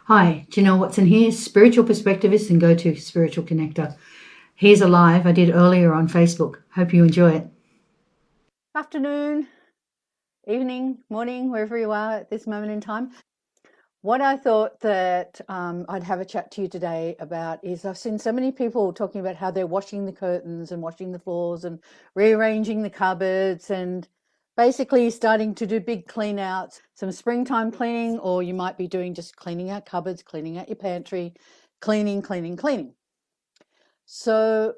Hi, Janelle Watson here, spiritual perspectivist and go-to spiritual connector. Here's a live I did earlier on Facebook. Hope you enjoy it. Afternoon, evening, morning, wherever you are at this moment in time. What I thought that I'd have a chat to you today about is I've seen so many people talking about how they're washing the curtains and washing the floors and rearranging the cupboards and basically starting to do big clean outs, some springtime cleaning, or you might be doing just cleaning out cupboards, cleaning out your pantry, cleaning. So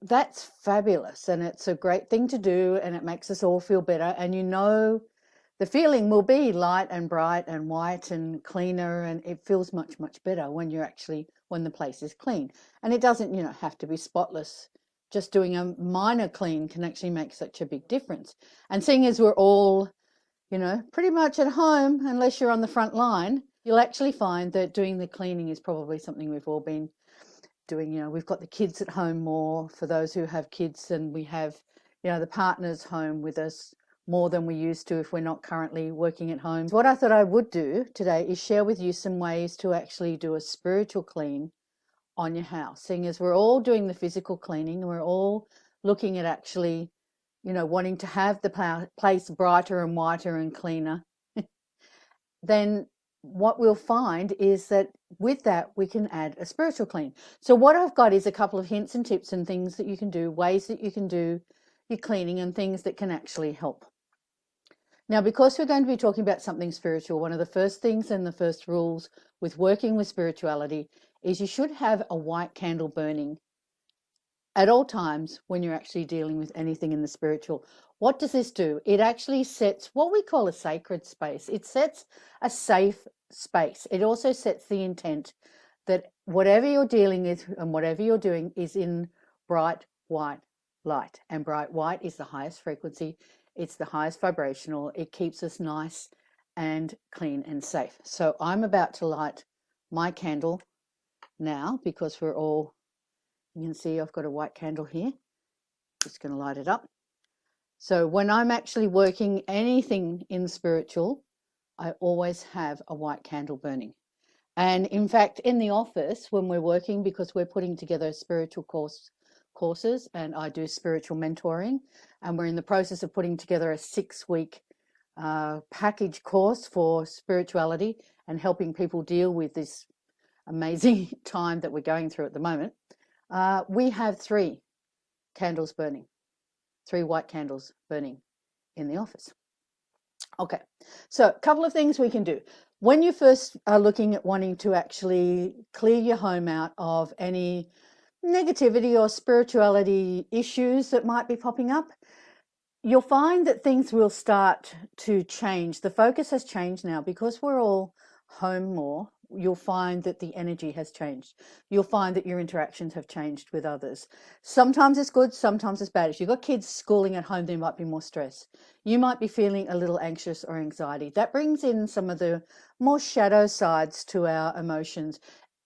that's fabulous, and it's a great thing to do, and it makes us all feel better. And the feeling will be light and bright and white and cleaner, and it feels much, much better when the place is clean. And it doesn't, have to be spotless. Just doing a minor clean can actually make such a big difference. And seeing as we're all, pretty much at home, unless you're on the front line, you'll actually find that doing the cleaning is probably something we've all been doing. We've got the kids at home more for those who have kids, and we have, the partners home with us more than we used to if we're not currently working at home. What I thought I would do today is share with you some ways to actually do a spiritual clean on your house, seeing as we're all doing the physical cleaning and we're all looking at actually, wanting to have the place brighter and whiter and cleaner. Then what we'll find is that with that, we can add a spiritual clean. So what I've got is a couple of hints and tips and things that you can do, ways that you can do your cleaning and things that can actually help. Now, because we're going to be talking about something spiritual, one of the first things and the first rules with working with spirituality is you should have a white candle burning at all times when you're actually dealing with anything in the spiritual. What does this do? It actually sets what we call a sacred space. It sets a safe space. It also sets the intent that whatever you're dealing with and whatever you're doing is in bright white light. And bright white is the highest frequency. It's the highest vibrational. It keeps us nice and clean and safe. So I'm about to light my candle now because you can see I've got a white candle here. Just going to light it up. So when I'm actually working anything in spiritual, I always have a white candle burning. And in fact, in the office, when we're working, because we're putting together spiritual courses, and I do spiritual mentoring, and we're in the process of putting together a 6-week package course for spirituality and helping people deal with this amazing time that we're going through at the moment. We have 3 candles burning, 3 white candles burning in the office. Okay, so a couple of things we can do. When you first are looking at wanting to actually clear your home out of any negativity or spirituality issues that might be popping up, you'll find that things will start to change. The focus has changed now because we're all home more. You'll find that the energy has changed. You'll find that your interactions have changed with others. Sometimes it's good, sometimes it's bad. If you've got kids schooling at home, there might be more stress. You might be feeling a little anxious or anxiety. That brings in some of the more shadow sides to our emotions.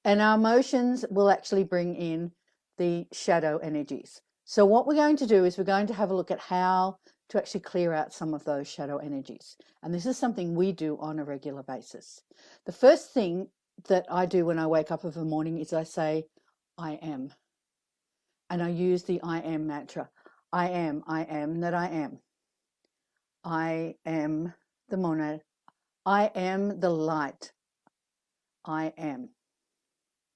And our emotions will actually bring in the shadow energies. So what we're going to do is we're going to have a look at how to actually clear out some of those shadow energies. And this is something we do on a regular basis. The first thing that I do when I wake up of a morning is I say, I am. And I use the I am mantra. I am that I am. I am the monad. I am the light. I am.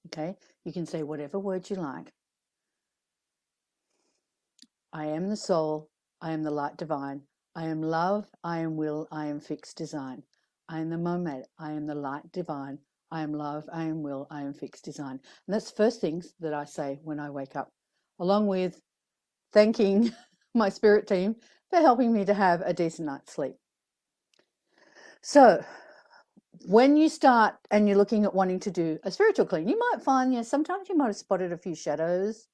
Okay, you can say whatever words you like. I am the soul. I am the light divine. I am love. I am will. I am fixed design. I am the monad. I am the light divine. I am love. I am will. I am fixed design. And that's the first things that I say when I wake up, along with thanking my spirit team for helping me to have a decent night's sleep. So when you start and you're looking at wanting to do a spiritual clean, you might find, sometimes you might have spotted a few shadows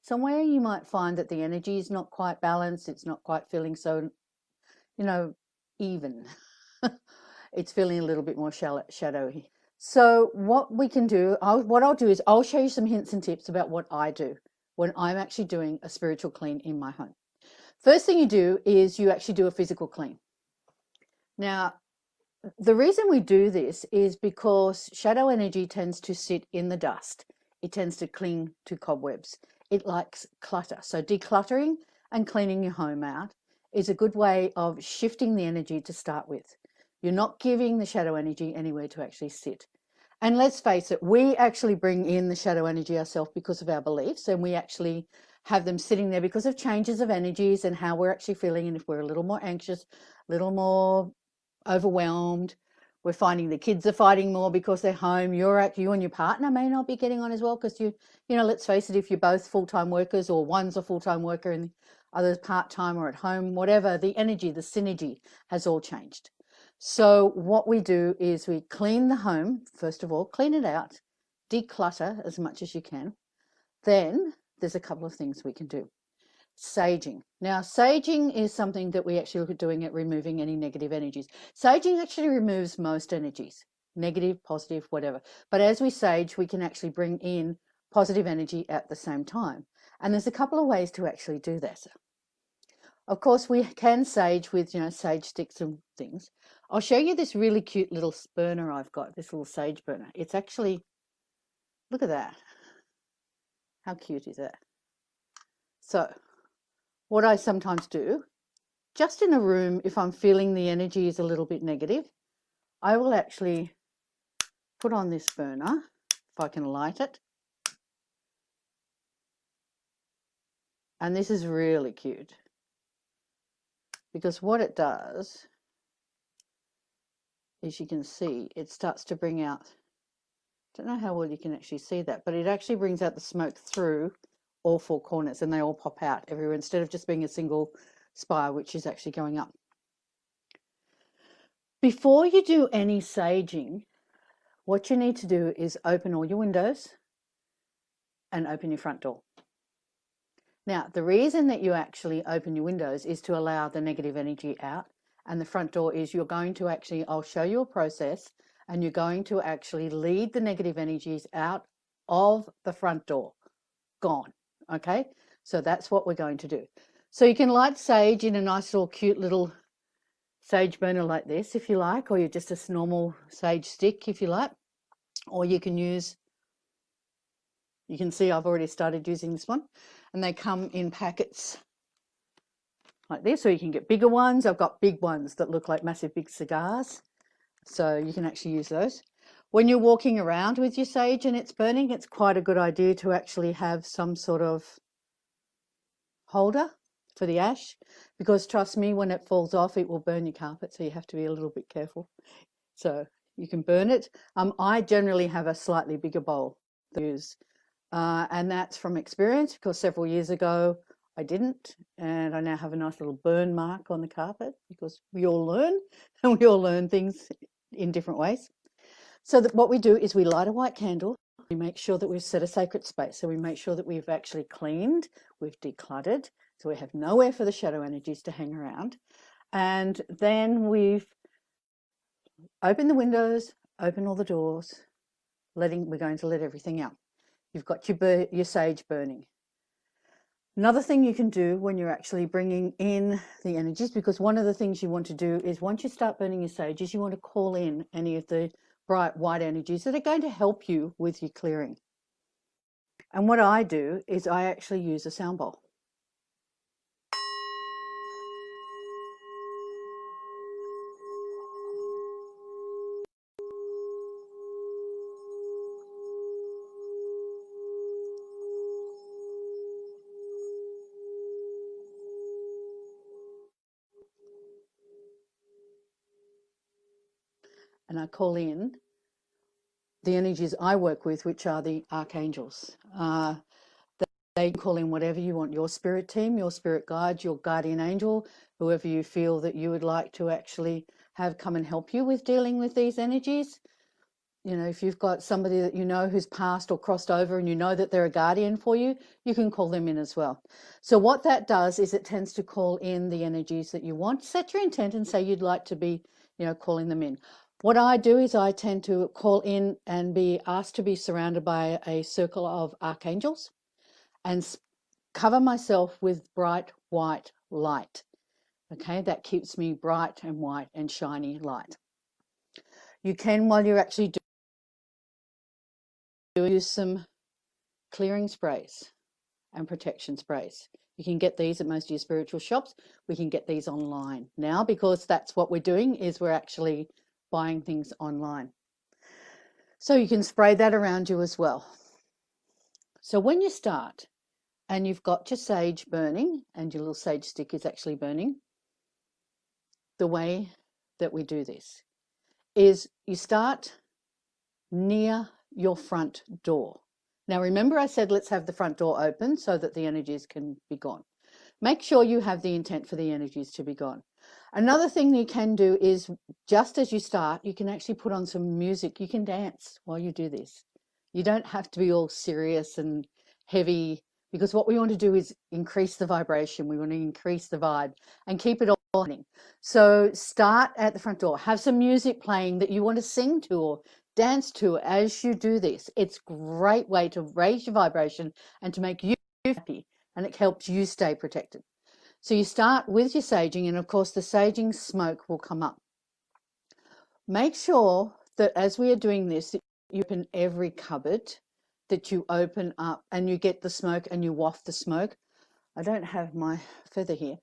somewhere. You might find that the energy is not quite balanced. It's not quite feeling so, even. It's feeling a little bit more shadowy. So what we can do, what I'll do is I'll show you some hints and tips about what I do when I'm actually doing a spiritual clean in my home. First thing you do is you actually do a physical clean. Now, the reason we do this is because shadow energy tends to sit in the dust. It tends to cling to cobwebs. It likes clutter. So decluttering and cleaning your home out is a good way of shifting the energy to start with. You're not giving the shadow energy anywhere to actually sit. And let's face it, we actually bring in the shadow energy ourselves because of our beliefs, and we actually have them sitting there because of changes of energies and how we're actually feeling. And if we're a little more anxious, a little more overwhelmed, we're finding the kids are fighting more because they're home. You and your partner may not be getting on as well because let's face it, if you're both full-time workers or one's a full-time worker and the other's part-time or at home, whatever, the energy, the synergy has all changed. So what we do is we clean the home, first of all, clean it out, declutter as much as you can. Then there's a couple of things we can do. Saging. Now, saging is something that we actually look at doing at removing any negative energies. Saging actually removes most energies, negative, positive, whatever. But as we sage, we can actually bring in positive energy at the same time. And there's a couple of ways to actually do that. Of course, we can sage with, sage sticks and things. I'll show you this really cute little burner I've got, this little sage burner. It's actually, look at that. How cute is that? So what I sometimes do, just in a room, if I'm feeling the energy is a little bit negative, I will actually put on this burner, if I can light it. And this is really cute because what it does, as you can see, it starts to bring out, I don't know how well you can actually see that, but it actually brings out the smoke through all four corners and they all pop out everywhere instead of just being a single spire, which is actually going up. Before you do any saging, what you need to do is open all your windows and open your front door. Now, the reason that you actually open your windows is to allow the negative energy out, and the front door is you're going to actually, I'll show you a process, and you're going to actually lead the negative energies out of the front door. Gone. Okay, so that's what we're going to do. So you can light sage in a nice little cute little sage burner like this if you like, or you're just a normal sage stick if you like, or you can use, you can see I've already started using this one, and they come in packets like this, or you can get bigger ones. I've got big ones that look like massive big cigars, so you can actually use those. When you're walking around with your sage and it's burning, it's quite a good idea to actually have some sort of holder for the ash, because trust me, when it falls off, it will burn your carpet, so you have to be a little bit careful. So you can burn it. I generally have a slightly bigger bowl to use, and that's from experience because several years ago I didn't, and I now have a nice little burn mark on the carpet because we all learn and we all learn things in different ways. So that what we do is we light a white candle. We make sure that we've set a sacred space. So we make sure that we've actually cleaned, we've decluttered, so we have nowhere for the shadow energies to hang around. And then we've opened the windows, open all the doors, we're going to let everything out. You've got your sage burning. Another thing you can do when you're actually bringing in the energies, because one of the things you want to do is once you start burning your sage, is you want to call in any of the bright white energies that are going to help you with your clearing. And what I do is I actually use a sound bowl. And I call in the energies I work with, which are the archangels. They call in whatever you want, your spirit team, your spirit guide, your guardian angel, whoever you feel that you would like to actually have come and help you with dealing with these energies. If you've got somebody that you know who's passed or crossed over and you know that they're a guardian for you, you can call them in as well. So what that does is it tends to call in the energies that you want. Set your intent and say you'd like to be, calling them in. What I do is I tend to call in and be asked to be surrounded by a circle of archangels and cover myself with bright white light. Okay, that keeps me bright and white and shiny light. You can, while you're actually use some clearing sprays and protection sprays. You can get these at most of your spiritual shops. We can get these online now, because that's what we're doing, is we're actually buying things online. So you can spray that around you as well. So when you start and you've got your sage burning and your little sage stick is actually burning, the way that we do this is you start near your front door. Now remember, I said let's have the front door open so that the energies can be gone. Make sure you have the intent for the energies to be gone. Another thing you can do is, just as you start, you can actually put on some music. You can dance while you do this. You don't have to be all serious and heavy, because what we want to do is increase the vibration. We want to increase the vibe and keep it all running. So start at the front door. Have some music playing that you want to sing to or dance to as you do this. It's a great way to raise your vibration and to make you happy, and it helps you stay protected. So you start with your saging, and of course the saging smoke will come up. Make sure that as we are doing this, you open every cupboard that you open up, and you get the smoke and you waft the smoke. I don't have my feather here.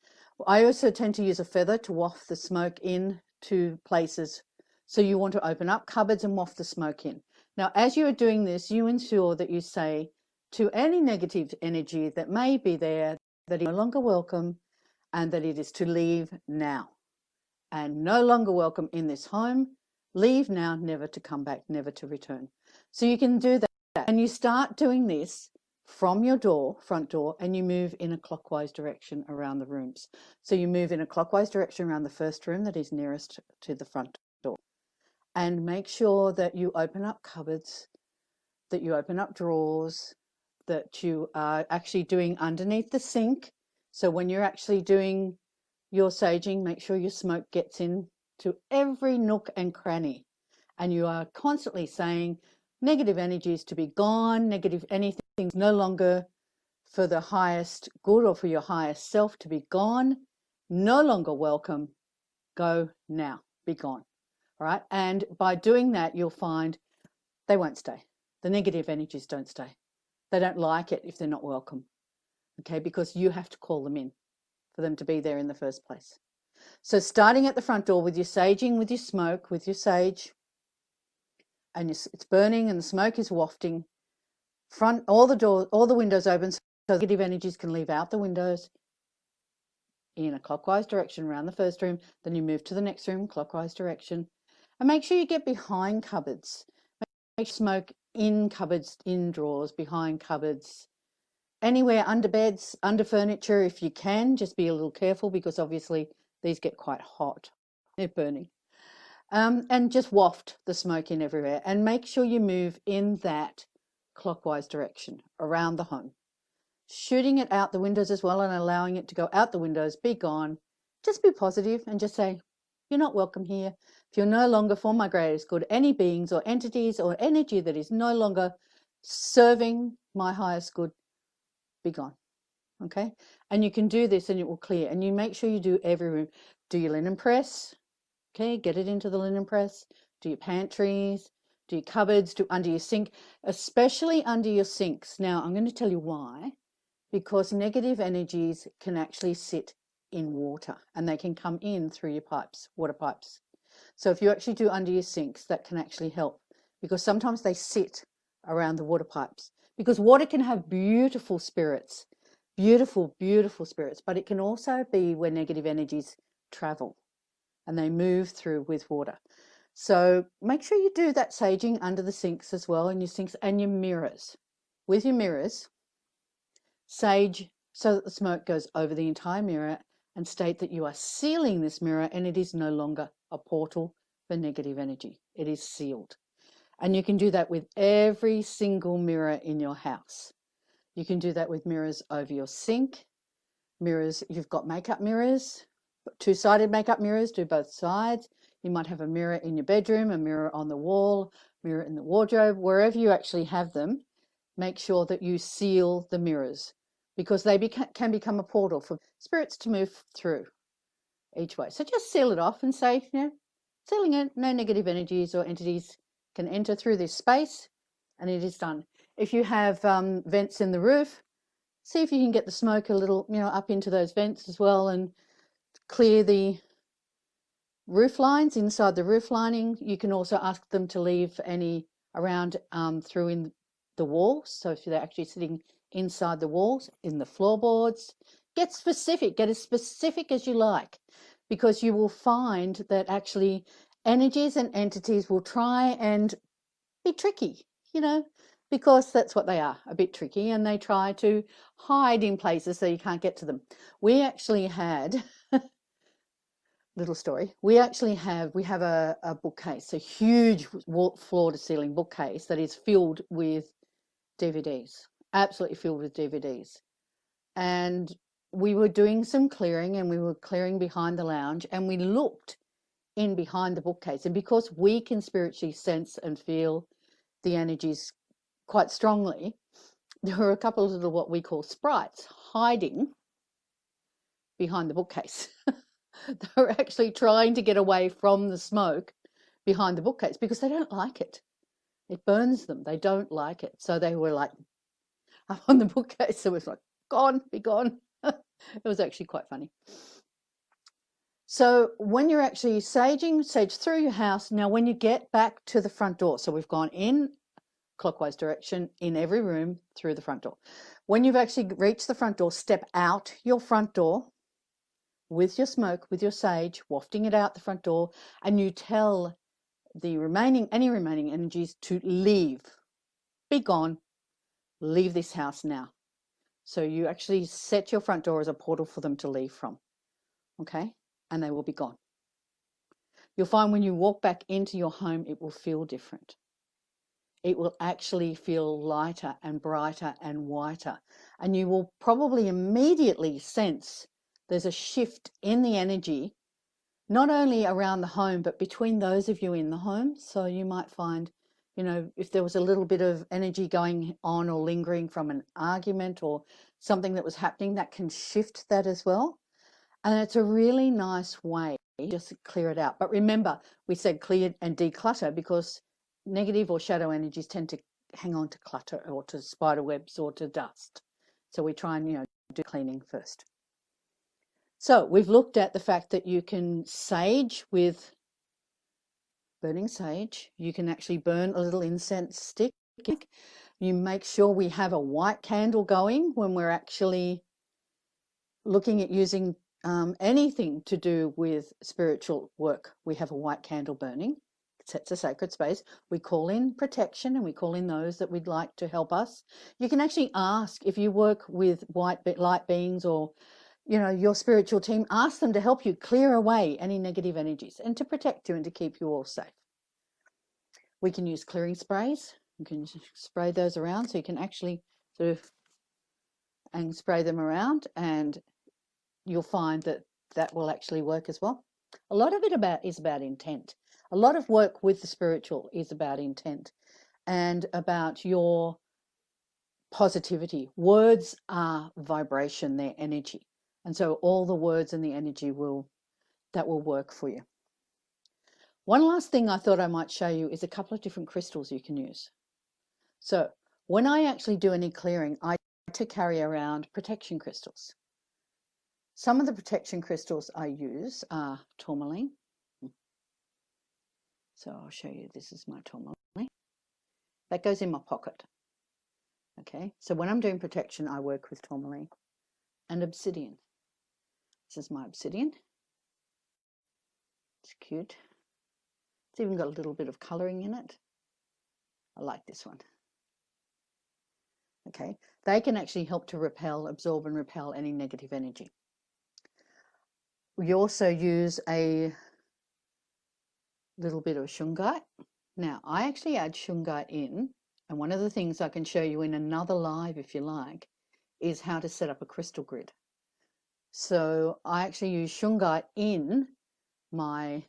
I also tend to use a feather to waft the smoke into places. So you want to open up cupboards and waft the smoke in. Now, as you are doing this, you ensure that you say to any negative energy that may be there that is no longer welcome, and that it is to leave now, and no longer welcome in this home. Leave now, never to come back, never to return. So you can do that, and you start doing this from your door, front door, and you move in a clockwise direction around the rooms. So you move in a clockwise direction around the first room that is nearest to the front door, and make sure that you open up cupboards, that you open up drawers, that you are actually doing underneath the sink. So when you're actually doing your saging, make sure your smoke gets in to every nook and cranny, and you are constantly saying negative energies to be gone, negative anything no longer for the highest good or for your highest self to be gone, no longer welcome, go now, be gone. All right. And by doing that, you'll find they won't stay. The negative energies don't stay. They don't like it if they're not welcome. Okay, because you have to call them in for them to be there in the first place. So starting at the front door with your saging, with your smoke, with your sage, and it's burning and the smoke is wafting, front, all the doors, all the windows open so negative energies can leave out the windows in a clockwise direction around the first room. Then you move to the next room, clockwise direction, and make sure you get behind cupboards. Make smoke in cupboards, in drawers, behind cupboards, anywhere under beds, under furniture if you can. Just be a little careful, because obviously these get quite hot. They're burning. And just waft the smoke in everywhere, and make sure you move in that clockwise direction around the home, shooting it out the windows as well and allowing it to go out the windows, be gone. Just be positive and just say, you're not welcome here. If you're no longer for my greatest good, any beings or entities or energy that is no longer serving my highest good, be gone. Okay? And you can do this and it will clear. And you make sure you do every room. Do your linen press. Okay, get it into the linen press. Do your pantries, do your cupboards, do under your sink, especially under your sinks. Now, I'm going to tell you why. Because negative energies can actually sit in water, and they can come in through your pipes, water pipes. So if you actually do under your sinks, that can actually help, because sometimes they sit around the water pipes. Because water can have beautiful spirits, beautiful, beautiful spirits, but it can also be where negative energies travel and they move through with water. So make sure you do that saging under the sinks as well, in your sinks and your mirrors. With your mirrors, sage so that the smoke goes over the entire mirror, and state that you are sealing this mirror and it is no longer a portal for negative energy. It is sealed. And you can do that with every single mirror in your house. You can do that with mirrors over your sink, mirrors, you've got makeup mirrors, two-sided makeup mirrors, do both sides. You might have a mirror in your bedroom, a mirror on the wall, mirror in the wardrobe, wherever you actually have them. Make sure that you seal the mirrors, because they can become a portal for spirits to move through each way. So just seal it off and say, sealing it. No negative energies or entities can enter through this space, and it is done. If you have vents in the roof, see if you can get the smoke a little, up into those vents as well, and clear the roof lines inside the roof lining. You can also ask them to leave any around through in the walls. So if they're actually sitting inside the walls, in the floorboards, get specific, get as specific as you like, because you will find that actually energies and entities will try and be tricky, because that's what they are, a bit tricky, and they try to hide in places so you can't get to them. We actually had little story. We have a bookcase, a huge floor to ceiling bookcase that is filled with DVDs, absolutely filled with DVDs. And we were doing some clearing, and we were clearing behind the lounge, and we looked in behind the bookcase. And because we can spiritually sense and feel the energies quite strongly, there were a couple of little what we call sprites hiding behind the bookcase. They were actually trying to get away from the smoke behind the bookcase because they don't like it. It burns them. They don't like it. So they were like up on the bookcase. So it was like, gone, be gone. It was actually quite funny. So when you're actually sage through your house. Now, when you get back to the front door, so we've gone in clockwise direction in every room through the front door. When you've actually reached the front door, step out your front door with your smoke, with your sage, wafting it out the front door, and you tell any remaining energies to leave. Be gone. Leave this house now. So you actually set your front door as a portal for them to leave from. Okay? And they will be gone. You'll find when you walk back into your home, it will feel different. It will actually feel lighter and brighter and whiter. And you will probably immediately sense there's a shift in the energy, not only around the home, but between those of you in the home. So you might find, if there was a little bit of energy going on or lingering from an argument or something that was happening, that can shift that as well. And it's a really nice way just to clear it out. But remember, we said clear and declutter because negative or shadow energies tend to hang on to clutter or to spider webs or to dust. So we try and, do cleaning first. So we've looked at the fact that you can sage with burning sage. You can actually burn a little incense stick. You make sure we have a white candle going when we're actually looking at using anything to do with spiritual work. We have a white candle burning. It sets a sacred space. We call in protection, and we call in those that we'd like to help us. You can actually ask, if you work with light beings or your spiritual team, ask them to help you clear away any negative energies and to protect you and to keep you all safe. We can use clearing sprays. You can spray those around, so you can actually and spray them around, and you'll find that will actually work as well. A lot of it is about intent. A lot of work with the spiritual is about intent and about your positivity. Words are vibration, they're energy. And so all the words and the energy will work for you. One last thing I thought I might show you is a couple of different crystals you can use. So when I actually do any clearing, I like to carry around protection crystals. Some of the protection crystals I use are tourmaline. So I'll show you, this is my tourmaline. That goes in my pocket. Okay, so when I'm doing protection, I work with tourmaline and obsidian. This is my obsidian. It's cute. It's even got a little bit of colouring in it. I like this one. Okay, they can actually help to absorb and repel any negative energy. We also use a little bit of shungite. Now, I actually add shungite in, and one of the things I can show you in another live, if you like, is how to set up a crystal grid. So I actually use shungite in my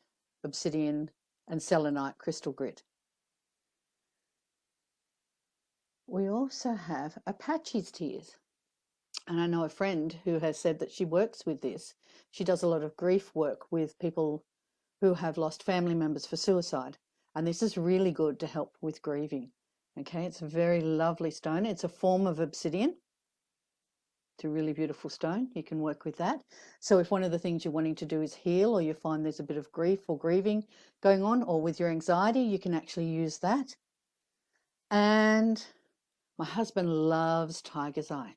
obsidian and selenite crystal grid. We also have Apache's tears. And I know a friend who has said that she works with this. She does a lot of grief work with people who have lost family members for suicide. And this is really good to help with grieving. Okay, it's a very lovely stone. It's a form of obsidian. It's a really beautiful stone. You can work with that. So if one of the things you're wanting to do is heal, or you find there's a bit of grief or grieving going on, or with your anxiety, you can actually use that. And my husband loves tiger's eye.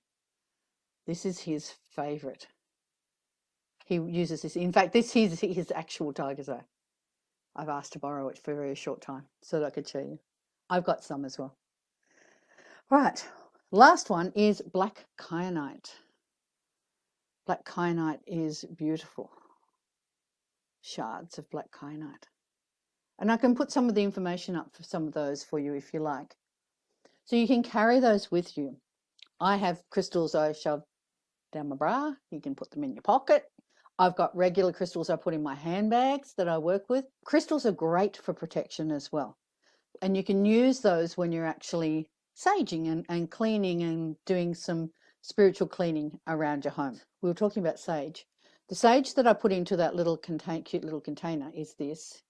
This is his favorite. He uses this. In fact, this is his actual tiger's eye. I've asked to borrow it for a very short time so that I could show you. I've got some as well. Right, last one is black kyanite. Black kyanite is beautiful. Shards of black kyanite. And I can put some of the information up for some of those for you if you like. So you can carry those with you. I have crystals I shove down my bra. You can put them in your pocket. I've got regular crystals I put in my handbags that I work with. Crystals are great for protection as well. And you can use those when you're actually saging and cleaning and doing some spiritual cleaning around your home. We were talking about sage. The sage that I put into that little cute little container is this.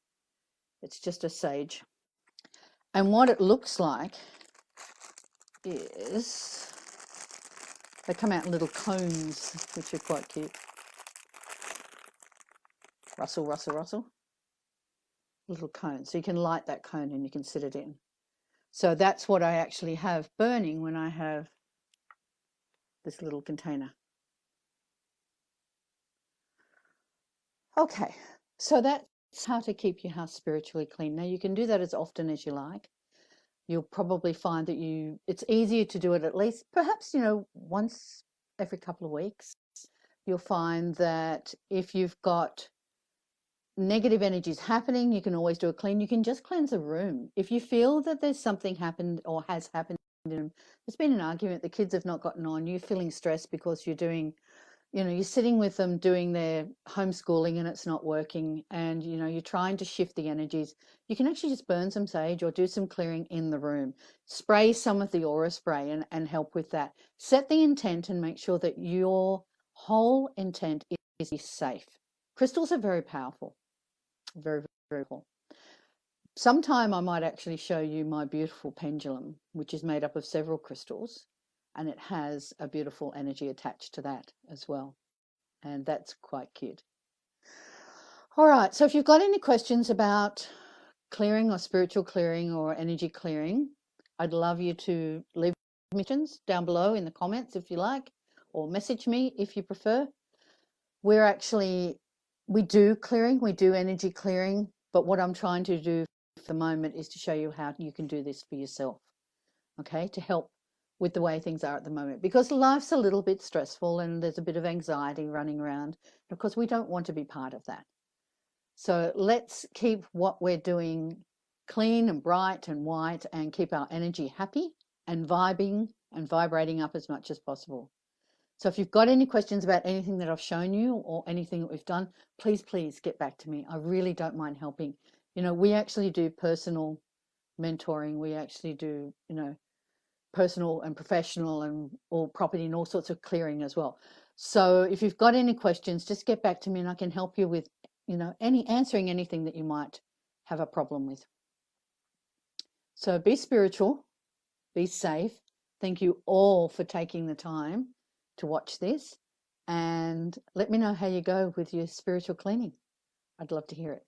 It's just a sage. And what it looks like is they come out in little cones, which are quite cute. Rustle, rustle, rustle. Little cone. So you can light that cone and you can sit it in. So that's what I actually have burning when I have this little container. Okay, so that's how to keep your house spiritually clean. Now you can do that as often as you like. You'll probably find that it's easier to do it at least, perhaps, once every couple of weeks. You'll find that if you've got negative energies happening, you can always do a clean. You can just cleanse a room. If you feel that there's something happened or has happened, there's been an argument, the kids have not gotten on, you're feeling stressed because you're doing, you're sitting with them doing their homeschooling and it's not working, and you're trying to shift the energies, you can actually just burn some sage or do some clearing in the room. Spray some of the aura spray and help with that. Set the intent and make sure that your whole intent is safe. Crystals are very powerful. Very, very cool. Sometime I might actually show you my beautiful pendulum, which is made up of several crystals, and it has a beautiful energy attached to that as well. And that's quite cute. All right, so if you've got any questions about clearing or spiritual clearing or energy clearing, I'd love you to leave questions down below in the comments if you like, or message me if you prefer. We do clearing, we do energy clearing, but what I'm trying to do for the moment is to show you how you can do this for yourself, okay, to help with the way things are at the moment, because life's a little bit stressful and there's a bit of anxiety running around. Of course, we don't want to be part of that. So let's keep what we're doing clean and bright and white and keep our energy happy and vibing and vibrating up as much as possible. So if you've got any questions about anything that I've shown you or anything that we've done, please get back to me. I really don't mind helping. We actually do personal mentoring. We actually do, personal and professional and all property and all sorts of clearing as well. So if you've got any questions, just get back to me and I can help you with, answering anything that you might have a problem with. So be spiritual, be safe. Thank you all for taking the time to watch this, and let me know how you go with your spiritual cleaning. I'd love to hear it.